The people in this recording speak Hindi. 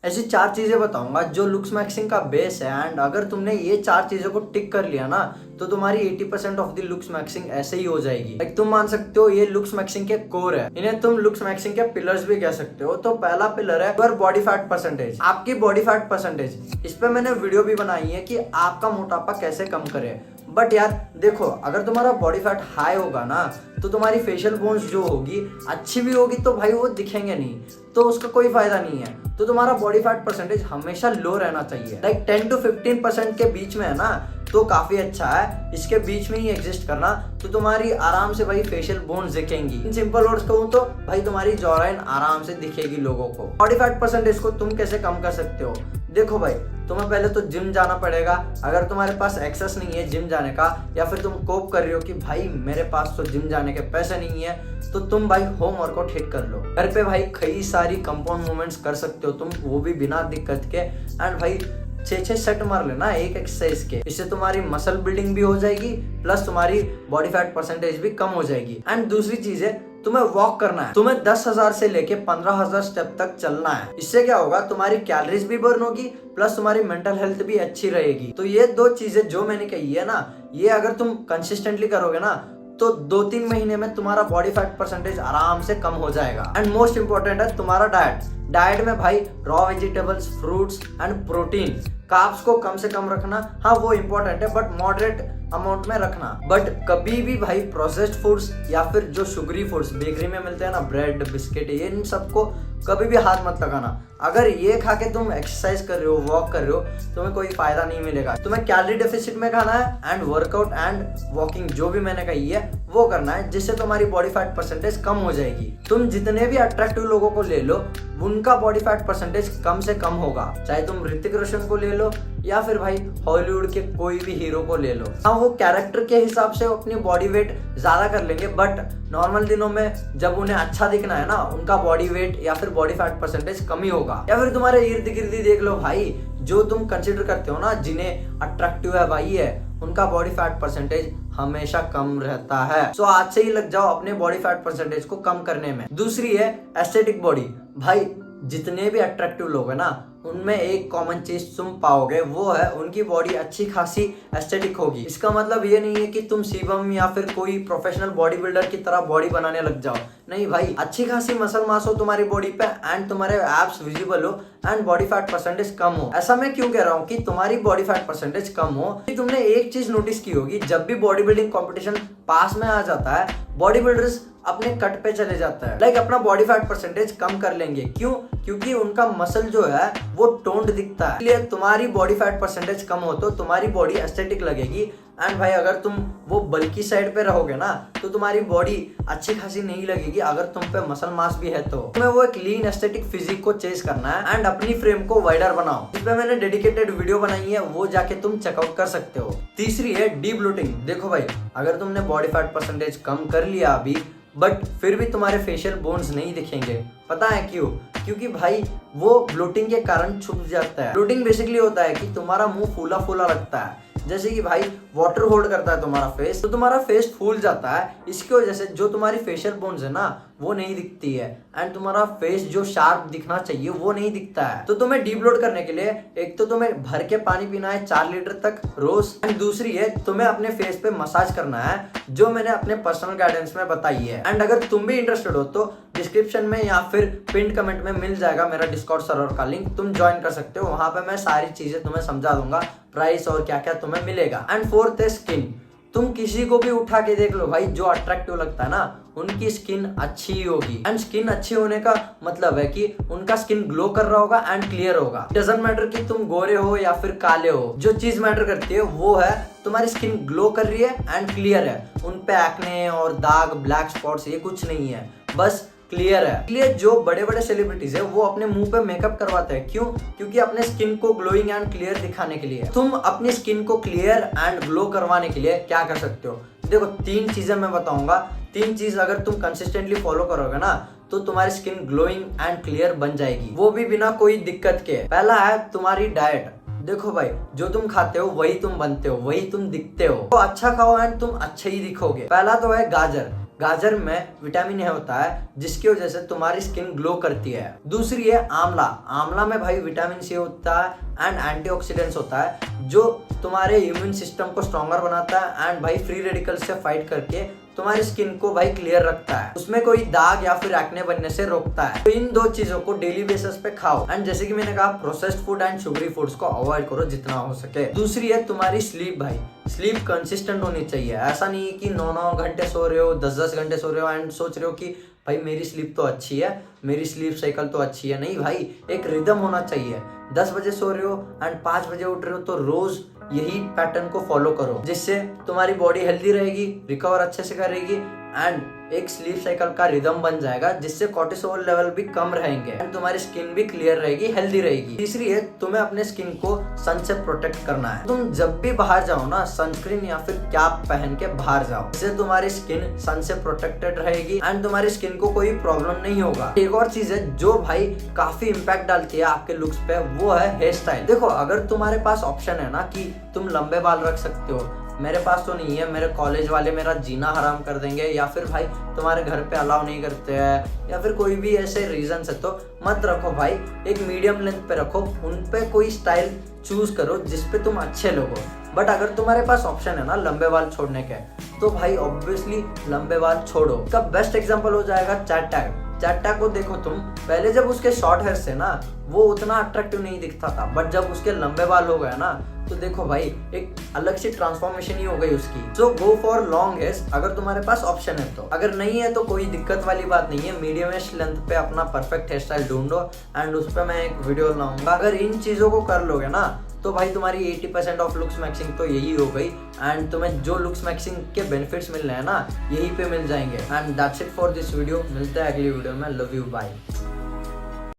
ऐसी चार चीजें बताऊंगा जो लुक्स मैक्सिंग का बेस है। एंड अगर तुमने ये चार चीजों को टिक कर लिया ना तो तुम्हारी 80% ऑफ द लुक्स मैक्सिंग ऐसे ही हो जाएगी। लाइक तुम मान सकते हो ये लुक्स मैक्सिंग के कोर है, इन्हें तुम लुक्स मैक्सिंग के पिलर्स भी कह सकते हो। तो पहला पिलर है योर बॉडी फैट परसेंटेज, आपकी बॉडी फैट परसेंटेज। इस पे मैंने वीडियो भी बनाई है कि आपका मोटापा कैसे कम करे। बट यार देखो, अगर तुम्हारा बॉडी फैट हाई होगा ना तो तुम्हारी फेशियल बोन्स जो होगी अच्छी भी होगी तो भाई वो दिखेंगे नहीं, तो उसका कोई फायदा नहीं है। तो तुम्हारा बॉडी फैट परसेंटेज हमेशा लो रहना चाहिए। लाइक 10 to 15% के बीच में है ना तो काफी अच्छा है। इसके बीच में ही एग्जिस्ट करना तो तुम्हारी आराम से भाई फेशियल बोन्स दिखेंगी। इन सिंपल वर्ड्स कहूँ तो भाई तुम्हारी जॉलाइन आराम से दिखेगी लोगों को। बॉडी फैट परसेंटेज को तुम कैसे कम कर सकते हो? देखो भाई, तुम्हें पहले तो जिम जाना पड़ेगा। अगर तुम्हारे पास एक्सेस नहीं है जिम जाने का, या फिर तुम कोप कर रहे हो कि भाई मेरे पास तो जिम जाने के पैसे नहीं है, तो तुम भाई होम वर्कआउट हिट कर लो। घर पे भाई कई सारी कंपाउंड मूवमेंट्स कर सकते हो तुम, वो भी बिना दिक्कत के। एंड भाई 6 सेट मार लेना एक एक्सरसाइज के। इससे तुम्हारी मसल बिल्डिंग भी हो जाएगी, प्लस तुम्हारी बॉडी फैट परसेंटेज भी कम हो जाएगी। एंड दूसरी चीज है, तुम्हें वॉक करना है। तुम्हें 10,000 से लेके 15,000 स्टेप तक चलना है। इससे क्या होगा, तुम्हारी कैलोरीज भी बर्न होगी, प्लस तुम्हारी मेंटल हेल्थ भी अच्छी रहेगी। तो ये दो चीजें जो मैंने कही है ना, ये अगर तुम कंसिस्टेंटली करोगे ना तो 2-3 महीने में तुम्हारा बॉडी फैट परसेंटेज आराम से कम हो जाएगा। एंड मोस्ट इंपॉर्टेंट है तुम्हारा डाइट में भाई raw vegetables, fruits and protein. Carbs को कम से कम रखना, हाँ वो इंपॉर्टेंट है, बट मॉडरेट अमाउंट में रखना। बट कभी भी भाई प्रोसेस्ड फूड्स या फिर जो शुगरी फूड्स बेकरी में मिलते हैं ना, ब्रेड, बिस्किट, ये इन सबको कभी भी हाथ मत लगाना। अगर ये खा के तुम एक्सरसाइज कर रहे हो, वॉक कर रहे हो, तुम्हें कोई फायदा नहीं मिलेगा। तुम्हें कैलोरी डेफिसिट में खाना है एंड वर्कआउट एंड वॉकिंग जो भी मैंने कही है वो करना है, जिससे तुम्हारी बॉडी फैट परसेंटेज कम हो जाएगी। तुम जितने भी अट्रैक्टिव लोगों को ले लो, उनका बॉडी फैट परसेंटेज कम से कम होगा। चाहे तुम ऋतिक रोशन को ले लो या फिर भाई हॉलीवुड के कोई भी हीरो को ले लो। हाँ, वो कैरेक्टर के हिसाब से अपनी बॉडी वेट ज्यादा कर लेंगे, बट नॉर्मल दिनों में जब उन्हें अच्छा दिखना है ना, उनका बॉडी वेट या फिर बॉडी फैट परसेंटेज कम ही होगा। या फिर तुम्हारे इर्द गिर्द ही देख लो भाई, जो तुम कंसिडर करते हो ना जिन्हें अट्रैक्टिव है भाई है, उनका बॉडी फैट परसेंटेज हमेशा कम रहता है। सो आज से ही लग जाओ अपने बॉडी फैट परसेंटेज को कम करने में। दूसरी है एस्थेटिक बॉडी। भाई जितने भी अट्रैक्टिव लोग हैं ना, उनमें एक कॉमन चीज तुम पाओगे, वो है उनकी बॉडी अच्छी खासी एस्थेटिक होगी। इसका मतलब ये नहीं है कि तुम शिवम या फिर कोई प्रोफेशनल बॉडी बिल्डर की तरह बॉडी बनाने लग जाओ। नहीं भाई, अच्छी खासी मसल मास हो तुम्हारी बॉडी पे एंड तुम्हारे एब्स विजिबल हो एंड बॉडी फैट परसेंटेज कम हो। ऐसा मैं क्यों कह रहा हूँ कि तुम्हारी बॉडी फैट परसेंटेज कम हो, कि तुमने एक चीज नोटिस की होगी, जब भी बॉडी बिल्डिंग कॉम्पिटिशन पास में आ जाता है, बॉडी बिल्डर्स अपने कट पे चले जाता है। लाइक अपना बॉडी फैट परसेंटेज कम कर लेंगे। क्यों? क्योंकि उनका मसल जो है वो टोन्ड दिखता है। इसलिए तुम्हारी बॉडी फैट परसेंटेज कम हो तो तुम्हारी बॉडी एस्थेटिक लगेगी। एंड भाई अगर तुम वो बल्की साइड पे रहोगे ना तो तुम्हारी बॉडी अच्छी खासी नहीं लगेगी। अगर तुम पे मसल मास भी है तो तुम्हें वो एक लीन एस्थेटिक फिजिक को चेज करना है एंड अपनी फ्रेम को वाइडर बनाओ। इस पे मैंने डेडिकेटेड वीडियो बनाई है, वो जाके तुम चेकआउट कर सकते हो। तीसरी है डी ब्लोटिंग। देखो भाई, अगर तुमने बॉडी फैट परसेंटेज कम कर लिया अभी, बट फिर भी तुम्हारे फेशियल बोन्स नहीं दिखेंगे, पता है क्यों? क्योंकि भाई वो ब्लोटिंग के कारण छुप जाता है। ब्लोटिंग बेसिकली होता है कि तुम्हारा मुंह फूला फूला लगता है, जैसे कि भाई वाटर होल्ड करता है तुम्हारा फेस, तो तुम्हारा फेस फूल जाता है। इसकी वजह से जो तुम्हारी फेशियल बोन्स है ना वो नहीं दिखती है एंड तुम्हारा फेस जो शार्प दिखना चाहिए वो नहीं दिखता है। तो तुम्हें डीब्लोट करने के लिए एक तो तुम्हें भर के पानी पीना है 4 लीटर तक रोज, एंड दूसरी है तुम्हें अपने फेस पे मसाज करना है, जो मैंने अपने पर्सनल गाइडेंस में बताई है। एंड अगर तुम भी इंटरेस्टेड हो तो डिस्क्रिप्शन में या फिर पिन कमेंट में मिल जाएगा मेरा डिस्कॉर्ड सर्वर का लिंक, तुम ज्वाइन कर सकते हो। वहां पे मैं सारी चीजें तुम्हें समझा दूंगा, प्राइस और क्या क्या तुम्हें मिलेगा। एंड फोर्थ है स्किन। तुम किसी को भी उठा के देख लो भाई, जो अट्रैक्टिव लगता है ना उनकी स्किन अच्छी होगी। एंड स्किन अच्छी होने का मतलब है कि उनका स्किन ग्लो कर रहा होगा एंड क्लियर होगा। डजंट मैटर कि तुम गोरे हो या फिर काले हो, जो चीज मैटर करती है वो है तुम्हारी स्किन ग्लो कर रही है एंड क्लियर है। उन पे एक्ने और दाग, ब्लैक स्पॉट्स ये कुछ नहीं है, बस क्लियर है। इसलिए जो बड़े बड़े सेलिब्रिटीज है वो अपने मुंह पे मेकअप करवाते हैं। क्यों? क्योंकि अपने स्किन को ग्लोइंग एंड क्लियर दिखाने के लिए। तुम अपनी स्किन को क्लियर एंड ग्लो करवाने के लिए क्या कर सकते हो? देखो 3 चीजें मैं बताऊंगा। 3 चीज अगर तुम कंसिस्टेंटली फॉलो करोगे ना तो तुम्हारी स्किन ग्लोइंग एंड क्लियर बन जाएगी, वो भी बिना कोई दिक्कत के। पहला है तुम्हारी डाइट। देखो भाई, जो तुम खाते हो वही तुम बनते हो, वही तुम दिखते हो, तो अच्छा खाओ एंड तुम अच्छे ही दिखोगे। पहला तो है गाजर। गाजर में विटामिन ए होता है जिसकी वजह से तुम्हारी स्किन ग्लो करती है। दूसरी है आंवला। आंवला में भाई विटामिन सी होता है एंड एंटीऑक्सीडेंट्स होता है जो तुम्हारे इम्यून सिस्टम को स्ट्रॉन्गर बनाता है एंड भाई फ्री रेडिकल से फाइट करके तुम्हारी स्किन को भाई क्लियर रखता है, उसमें कोई दाग या फिर एक्ने बनने से रोकता है। तो इन 2 चीजों को डेली बेसिस पे खाओ एंड जैसे कि मैंने कहा processed food and sugary foods को अवॉइड करो जितना हो सके। दूसरी है तुम्हारी स्लीप। भाई स्लीप कंसिस्टेंट होनी चाहिए। ऐसा नहीं है कि 9-9 घंटे सो रहे हो, 10-10 घंटे सो रहे हो एंड सोच रहे हो कि भाई मेरी स्लीप तो अच्छी है, मेरी स्लीप साइकिल तो अच्छी है। नहीं भाई, एक रिदम होना चाहिए। 10 बजे सो रहे हो एंड 5 बजे उठ रहे हो तो रोज यही पैटर्न को फॉलो करो जिससे तुम्हारी बॉडी हेल्दी रहेगी, रिकवर अच्छे से करेगी एंड एक स्लीप साइकिल का रिदम बन जाएगा जिससे कोर्टिसोल लेवल भी कम रहेंगे एंड तुम्हारी स्किन भी क्लियर रहेगी, हेल्दी रहेगी। तीसरी है तुम्हें अपने स्किन को सन से प्रोटेक्ट करना है। तुम जब भी बाहर जाओ ना सनस्क्रीन या फिर कैप पहन के बाहर जाओ, इससे तुम्हारी स्किन सन से प्रोटेक्टेड रहेगी एंड तुम्हारी स्किन को कोई प्रॉब्लम नहीं होगा। एक और चीज है जो भाई काफी इम्पैक्ट डालती है आपके लुक्स पे, वो है हेयर स्टाइल। देखो अगर तुम्हारे पास ऑप्शन है ना कि तुम लंबे बाल रख सकते हो, मेरे पास तो नहीं है, मेरे कॉलेज वाले मेरा जीना हराम कर देंगे या फिर भाई तुम्हारे घर पे अलाउ नहीं करते हैं या फिर कोई भी ऐसे रीजन है, तो मत रखो भाई। एक मीडियम लेंथ पे रखो, उन पे कोई स्टाइल चूज करो जिसपे तुम अच्छे लगो। बट अगर तुम्हारे पास ऑप्शन है ना लंबे बाल छोड़ने के, तो भाई ऑब्वियसली लंबे बाल छोड़ो। इसका बेस्ट एग्जांपल हो जाएगा चैटा को देखो तुम, पहले जब उसके शॉर्ट हेयर से ना वो उतना अट्रैक्टिव नहीं दिखता था, बट जब उसके लंबे बाल हो गए ना तो देखो भाई एक अलग सी ट्रांसफॉर्मेशन ही हो गई उसकी। सो गो फॉर लॉन्ग हेयर्स अगर तुम्हारे पास ऑप्शन है तो। अगर नहीं है तो कोई दिक्कत वाली बात नहीं है, मीडियमिश लेंथ पे अपना परफेक्ट हेयर स्टाइल ढूंढो एंड उस पर मैं एक वीडियो लाऊंगा। अगर इन चीजों को कर लोगे ना तो भाई तुम्हारी 80% ऑफ लुक्स मैक्सिंग तो यही हो गई एंड तुम्हें जो लुक्स मैक्सिंग के बेनिफिट्स मिल रहे हैं ना यहीं पे मिल जाएंगे। And that's it for this video. मिलते हैं अगली वीडियो में। Love you, bye.